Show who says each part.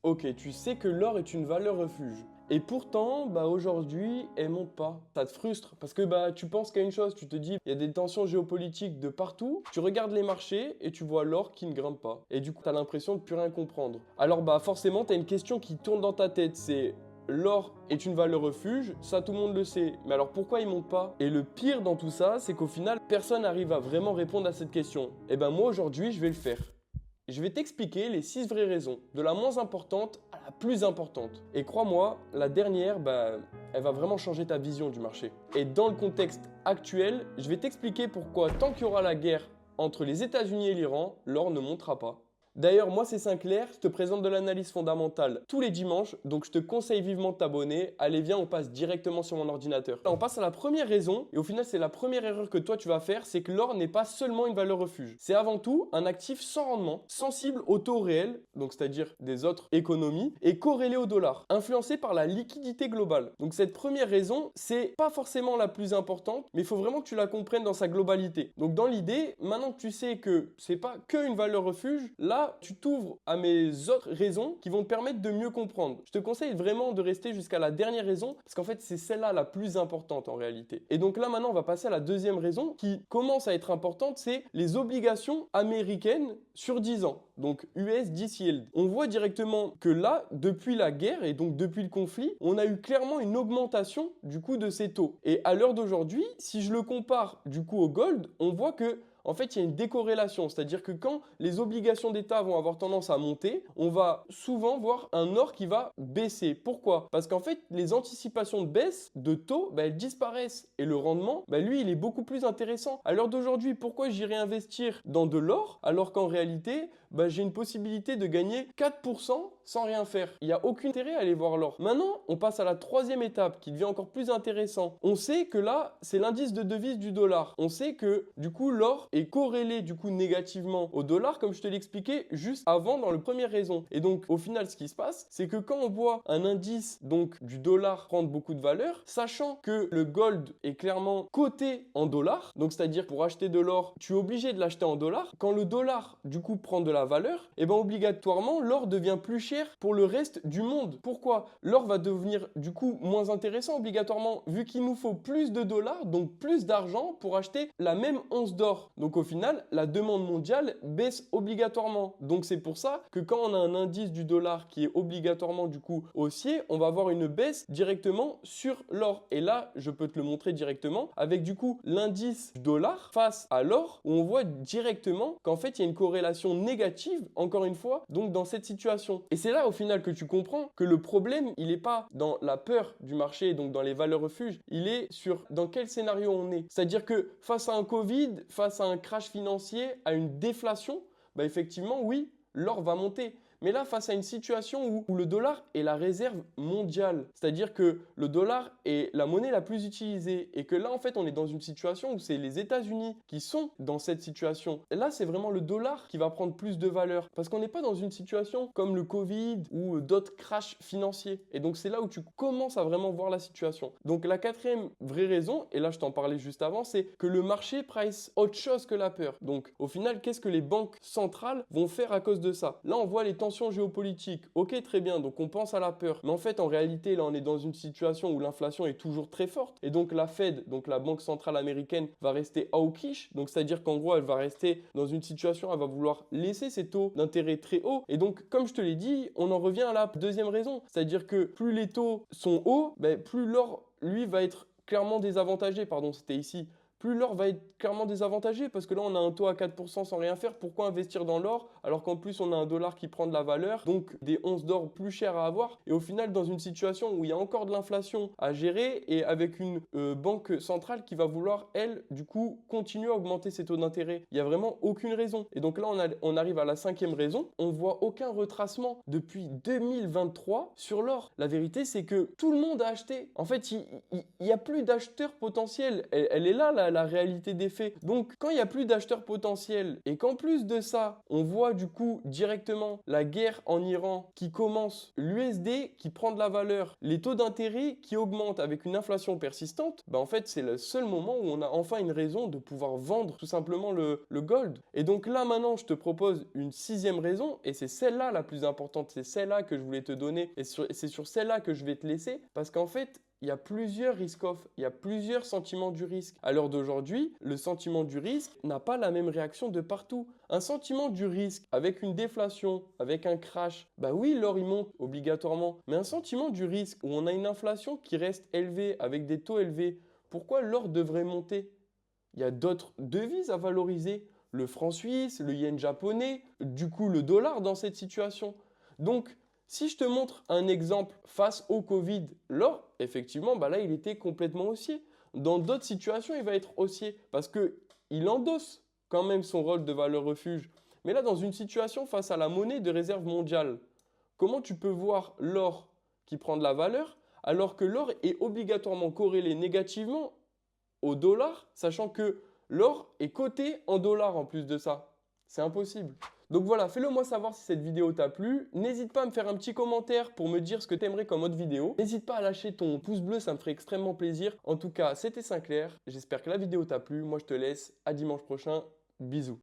Speaker 1: Ok, tu sais que l'or est une valeur refuge. Et pourtant, aujourd'hui, elle monte pas. Ça te frustre parce que tu penses qu'à une chose, tu te dis, il y a des tensions géopolitiques de partout. Tu regardes les marchés et tu vois l'or qui ne grimpe pas. Et du coup, tu as l'impression de plus rien comprendre. Alors forcément, tu as une question qui tourne dans ta tête, c'est l'or est une valeur refuge, ça tout le monde le sait. Mais alors pourquoi il monte pas? Et le pire dans tout ça, c'est qu'au final, personne n'arrive à vraiment répondre à cette question. Et moi aujourd'hui, je vais le faire. Je vais t'expliquer les 6 vraies raisons, de la moins importante à la plus importante. Et crois-moi, la dernière, elle va vraiment changer ta vision du marché. Et dans le contexte actuel, je vais t'expliquer pourquoi tant qu'il y aura la guerre entre les États-Unis et l'Iran, l'or ne montera pas. D'ailleurs, moi c'est Sinclair, je te présente de l'analyse fondamentale tous les dimanches, donc je te conseille vivement de t'abonner. Allez, viens, on passe directement sur mon ordinateur. Là, on passe à la première raison, et au final c'est la première erreur que toi tu vas faire, c'est que l'or n'est pas seulement une valeur refuge. C'est avant tout un actif sans rendement, sensible au taux réel, donc c'est-à-dire des autres économies, et corrélé au dollar, influencé par la liquidité globale. Donc cette première raison, c'est pas forcément la plus importante, mais il faut vraiment que tu la comprennes dans sa globalité. Donc dans l'idée, maintenant que tu sais que c'est pas qu'une valeur refuge, là tu t'ouvres à mes autres raisons qui vont te permettre de mieux comprendre. Je te conseille vraiment de rester jusqu'à la dernière raison parce qu'en fait, c'est celle-là la plus importante en réalité. Et donc là, maintenant, on va passer à la deuxième raison qui commence à être importante, c'est les obligations américaines sur 10 ans. Donc US 10 yield. On voit directement que là, depuis la guerre et donc depuis le conflit, on a eu clairement une augmentation du coût de ces taux. Et à l'heure d'aujourd'hui, si je le compare du coup au gold, on voit que en fait, il y a une décorrélation, c'est-à-dire que quand les obligations d'État vont avoir tendance à monter, on va souvent voir un or qui va baisser. Pourquoi? Parce qu'en fait, les anticipations de baisse de taux, elles disparaissent. Et le rendement, lui, il est beaucoup plus intéressant. À l'heure d'aujourd'hui, pourquoi j'irais investir dans de l'or alors qu'en réalité, j'ai une possibilité de gagner 4% sans rien faire. Il n'y a aucun intérêt à aller voir l'or. Maintenant, on passe à la troisième étape qui devient encore plus intéressant. On sait que là, c'est l'indice de devise du dollar. On sait que du coup, l'or est corrélé du coup négativement au dollar, comme je te l'expliquais juste avant dans le première raison. Et donc, au final, ce qui se passe, c'est que quand on voit un indice donc du dollar prendre beaucoup de valeur, sachant que le gold est clairement coté en dollars, donc c'est-à-dire pour acheter de l'or, tu es obligé de l'acheter en dollars. Quand le dollar du coup prend de la valeur, obligatoirement l'or devient plus cher pour le reste du monde. Pourquoi? L'or va devenir du coup moins intéressant obligatoirement vu qu'il nous faut plus de dollars, donc plus d'argent pour acheter la même once d'or. Donc au final, la demande mondiale baisse obligatoirement. Donc c'est pour ça que quand on a un indice du dollar qui est obligatoirement du coup haussier, on va avoir une baisse directement sur l'or. Et là, je peux te le montrer directement avec du coup l'indice du dollar face à l'or où on voit directement qu'en fait il y a une corrélation négative, encore une fois, donc dans cette situation. Et c'est là au final que tu comprends que le problème, il n'est pas dans la peur du marché, donc dans les valeurs refuges, il est sur dans quel scénario on est. C'est-à-dire que face à un Covid, face à un crash financier, à une déflation, effectivement, oui, l'or va monter. Mais là, face à une situation où le dollar est la réserve mondiale, c'est-à-dire que le dollar est la monnaie la plus utilisée et que là, en fait, on est dans une situation où c'est les États-Unis qui sont dans cette situation. Et là, c'est vraiment le dollar qui va prendre plus de valeur parce qu'on n'est pas dans une situation comme le Covid ou d'autres crashs financiers. Et donc, c'est là où tu commences à vraiment voir la situation. Donc, la quatrième vraie raison, et là, je t'en parlais juste avant, c'est que le marché price autre chose que la peur. Donc, au final, qu'est-ce que les banques centrales vont faire à cause de ça? Là, on voit les tensions géopolitiques. Ok, très bien, donc on pense à la peur. Mais en fait, en réalité, là, on est dans une situation où l'inflation est toujours très forte. Et donc, la Fed, donc la Banque centrale américaine, va rester hawkish. Donc, c'est-à-dire qu'en gros, elle va rester dans une situation, elle va vouloir laisser ses taux d'intérêt très hauts. Et donc, comme je te l'ai dit, on en revient à la deuxième raison. C'est-à-dire que plus les taux sont hauts, plus l'or, lui, va être clairement désavantagé. Pardon, c'était ici. Plus l'or va être clairement désavantagé parce que là, on a un taux à 4% sans rien faire. Pourquoi investir dans l'or alors qu'en plus, on a un dollar qui prend de la valeur, donc des onces d'or plus chères à avoir. Et au final, dans une situation où il y a encore de l'inflation à gérer et avec une banque centrale qui va vouloir, elle, du coup, continuer à augmenter ses taux d'intérêt. Il n'y a vraiment aucune raison. Et donc là, on arrive à la cinquième raison. On voit aucun retracement depuis 2023 sur l'or. La vérité, c'est que tout le monde a acheté. En fait, il n'y a plus d'acheteurs potentiels. Elle est là, la réalité des faits. Donc, quand il n'y a plus d'acheteurs potentiels et qu'en plus de ça, on voit du coup directement la guerre en Iran qui commence, l'USD qui prend de la valeur, les taux d'intérêt qui augmentent avec une inflation persistante, bah en fait, c'est le seul moment où on a enfin une raison de pouvoir vendre tout simplement le gold. Et donc là, maintenant, je te propose une sixième raison, et c'est celle-là la plus importante, c'est celle-là que je voulais te donner, et c'est sur celle-là que je vais te laisser, parce qu'en fait, il y a plusieurs risk-off, il y a plusieurs sentiments du risque. À l'heure d'aujourd'hui, le sentiment du risque n'a pas la même réaction de partout. Un sentiment du risque avec une déflation, avec un crash, bah oui, l'or il monte obligatoirement. Mais un sentiment du risque où on a une inflation qui reste élevée, avec des taux élevés, pourquoi l'or devrait monter? Il y a d'autres devises à valoriser. Le franc suisse, le yen japonais, du coup le dollar dans cette situation. Donc, si je te montre un exemple face au Covid, l'or, effectivement, bah là, il était complètement haussier. Dans d'autres situations, il va être haussier parce qu'il endosse quand même son rôle de valeur refuge. Mais là, dans une situation face à la monnaie de réserve mondiale, comment tu peux voir l'or qui prend de la valeur alors que l'or est obligatoirement corrélé négativement au dollar, sachant que l'or est coté en dollars en plus de ça? C'est impossible. Donc voilà, fais-le moi savoir si cette vidéo t'a plu. N'hésite pas à me faire un petit commentaire pour me dire ce que tu aimerais comme autre vidéo. N'hésite pas à lâcher ton pouce bleu, ça me ferait extrêmement plaisir. En tout cas, c'était Sinclair. J'espère que la vidéo t'a plu. Moi, je te laisse. À dimanche prochain. Bisous.